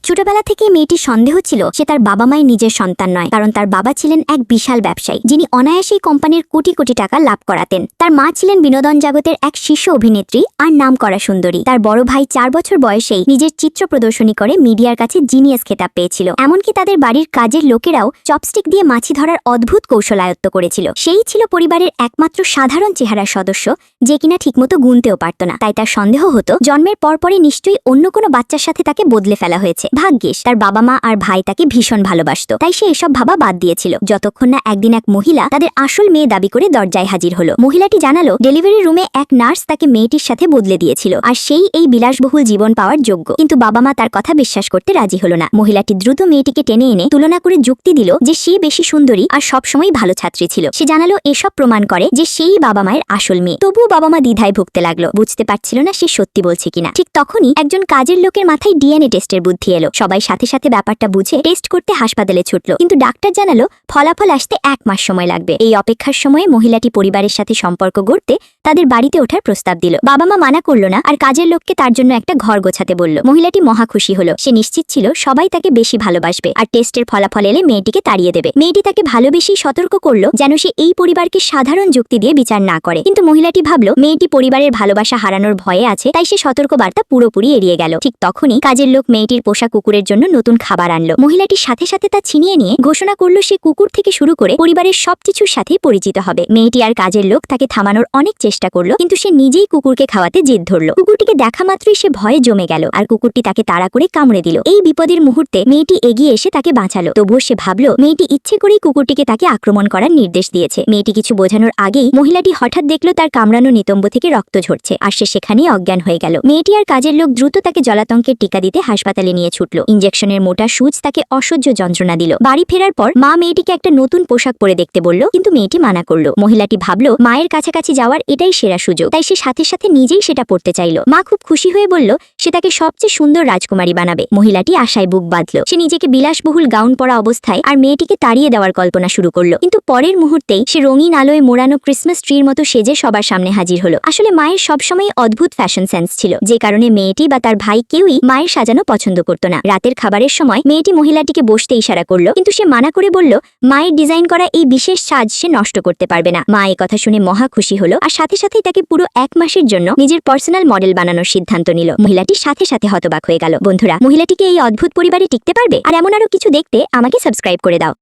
ছোটবেলা থেকে মেয়েটির সন্দেহ ছিল সে তার বাবা মায়ের নিজের সন্তান নয়, কারণ তার বাবা ছিলেন এক বিশাল ব্যবসায়ী যিনি অনায়াসেই কোম্পানির কোটি কোটি টাকা লাভ করাতেন। তার মা ছিলেন বিনোদন জগতের এক শীর্ষ অভিনেত্রী আর নামকরা সুন্দরী। তার বড় ভাই 4 বছর বয়সেই নিজের চিত্র প্রদর্শনী করে মিডিয়ার কাছে জিনিয়াস খেতাব পেয়েছিল। এমনকি তাদের বাড়ির কাজের লোকেরাও চপস্টিক দিয়ে মাছি ধরার অদ্ভুত কৌশল আয়ত্ত করেছিল। সেই ছিল পরিবারের একমাত্র সাধারণ চেহারার সদস্য যে কিনা ঠিকমতো গুনতেও পারত না। তাই তার সন্দেহ হতো জন্মের পরপরই নিশ্চয়ই অন্য কোনো বাচ্চার সাথে তাকে বদলে ফেলা হয়েছে। ভাগ্যিস তার বাবা মা আর ভাই তাকে ভীষণ ভালোবাসত, তাই সে এসব ভাবা বাদ দিয়েছিল, যতক্ষণ না একদিন এক মহিলা তাদের আসল মেয়ে দাবি করে দরজায় হাজির হলো। মহিলাটি জানালো ডেলিভারি রুমে এক নার্স তাকে মেয়েটির সাথে বদলে দিয়েছিল আর সেই এই বিলাসবহুল জীবন পাওয়ার যোগ্য। কিন্তু বাবা মা তার কথা বিশ্বাস করতে রাজি হলো না। মহিলাটি দ্রুত মেয়েটিকে টেনে এনে তুলনা করে যুক্তি দিল যে সে বেশি সুন্দরী আর সবসময় ভালো ছাত্রী ছিল। সে জানালো এসব প্রমাণ করে যে সেই বাবা মায়ের আসল মেয়ে। তবুও বাবা মা দ্বিধায় ভুগতে লাগলো, বুঝতে পারছিল না সে সত্যি বলছে কিনা। ঠিক তখনই একজন কাজের লোকের মাথায় ডিএনএ টেস্টের বুদ্ধি এলো। সবাই সাথে সাথে ব্যাপারটা বুঝে টেস্ট করতে হাসপাতালে ছুটল, কিন্তু ডাক্তার জানালো ফলাফল আসতে 1 মাস সময় লাগবে। এই অপেক্ষার সময়ে মহিলাটি পরিবারের সাথে সম্পর্ক গড়তে তাদের বাড়িতে ওঠার প্রস্তাব দিল। বাবা মা মানা করলো না আর কাজের লোককে তার জন্য একটা ঘর গোছাতে বলল। মহিলাটি মহা খুশি হলো। সে নিশ্চিত ছিল সবাই তাকে বেশি ভালোবাসবে আর টেস্টের ফলাফল এলে মেয়েটিকে তাড়িয়ে দেবে। মেয়েটি তাকে ভালোবেসেই সতর্ক করলো যেন সে এই পরিবারকে সাধারণ যুক্তি দিয়ে বিচার না করে। কিন্তু মহিলাটি ভাবলো মেয়েটি পরিবারের ভালোবাসা হারানোর ভয়ে আছে, তাই সে সতর্ক বার্তা পুরোপুরি এড়িয়ে গেল। ঠিক তখনই কাজের লোক মেয়েটির পোষা কুকুরের জন্য নতুন খাবার আনলো। মহিলাটির সাথে সাথে তা ছিনিয়ে নিয়ে ঘোষণা করলো সে কুকুর থেকে শুরু করে পরিবারের সবকিছুর সাথেই পরিচিত হবে। মেয়েটি আর কাজের লোক তাকে থামানোর অনেক চেষ্টা করলো, কিন্তু সে নিজেই কুকুরকে খাওয়াতে জেদ ধরল। কুকুরটিকে দেখা মাত্রই সে ভয়ে জমে গেল আর কুকুরটি তাকে তাড়া করে কামড়ে দিল। এই বিপদের মুহূর্তে মেয়েটি এগিয়ে এসে তাকে বাঁচালো। তবুও সে ভাবলো মেয়েটি ইচ্ছে করেই কুকুরটিকে তাকে আক্রমণ করার নির্দেশ দিয়েছে। মেয়েটি কিছু বোঝানোর আগেই মহিলাটি হঠাৎ দেখলো তার কামড়ানো নিতম্ব থেকে রক্ত ঝরছে আর সে সেখানেই অজ্ঞান হয়ে গেল। মেয়েটি আর কাজের লোক দ্রুত তাকে জলাতঙ্কের টিকা দিতে হাসপাতালে নিয়ে ছুটল। ইঞ্জেকশনের মোটা সুচ তাকে অসহ্য যন্ত্রণা দিল। বাড়ি ফেরার পর মা মেয়েটিকে একটা নতুন পোশাক পরে দেখতে বলল, কিন্তু মেয়েটি মানা করলো। মহিলাটি ভাবলো মায়ের কাছাকাছি যাওয়ার এটাই সেরা সুযোগ, তাই সে সাথে সাথে নিজেই সেটা পড়তে চাইল। মা খুব খুশি হয়ে বলল সে তাকে সবচেয়ে সুন্দর রাজকুমারী বানাবে। মহিলাটি আশায় বুক বাঁধল। সে নিজেকে বিলাসবহুল গাউন পরা অবস্থায় আর মেয়েটিকে তাড়িয়ে দেওয়ার কল্পনা শুরু করলো। কিন্তু পরের মুহূর্তেই সে রঙিন আলোয় মোড়ানো ক্রিসমাস ট্রির মতো সেজে সবার সামনে হাজির হলো। আসলে মায়ের সবসময় অদ্ভুত ফ্যাশন সেন্স ছিল, যে কারণে মেয়েটি বা তার ভাই কেউই মায়ের সাজানো পছন্দ করত না। রাতের খাবারের সময় মেয়েটি মহিলাটিকে বসতে ইশারা করলো, কিন্তু সে মানা করে বলল মায়ের ডিজাইন করা এই বিশেষ সাজ সে নষ্ট করতে পারবে না। মা এই কথা শুনে মহা খুশি হলো আর সাথে সাথেই তাকে পুরো 1 মাসের জন্য নিজের পার্সোনাল মডেল বানানোর সিদ্ধান্ত নিল। মহিলাটি সাথে সাথে হতবাক হয়ে গেল। বন্ধুরা, মহিলাটিকে এই অদ্ভুত পরিবারে টিকতে পারবে? আর এমন আরো কিছু দেখতে আমাকে সাবস্ক্রাইব করে দাও।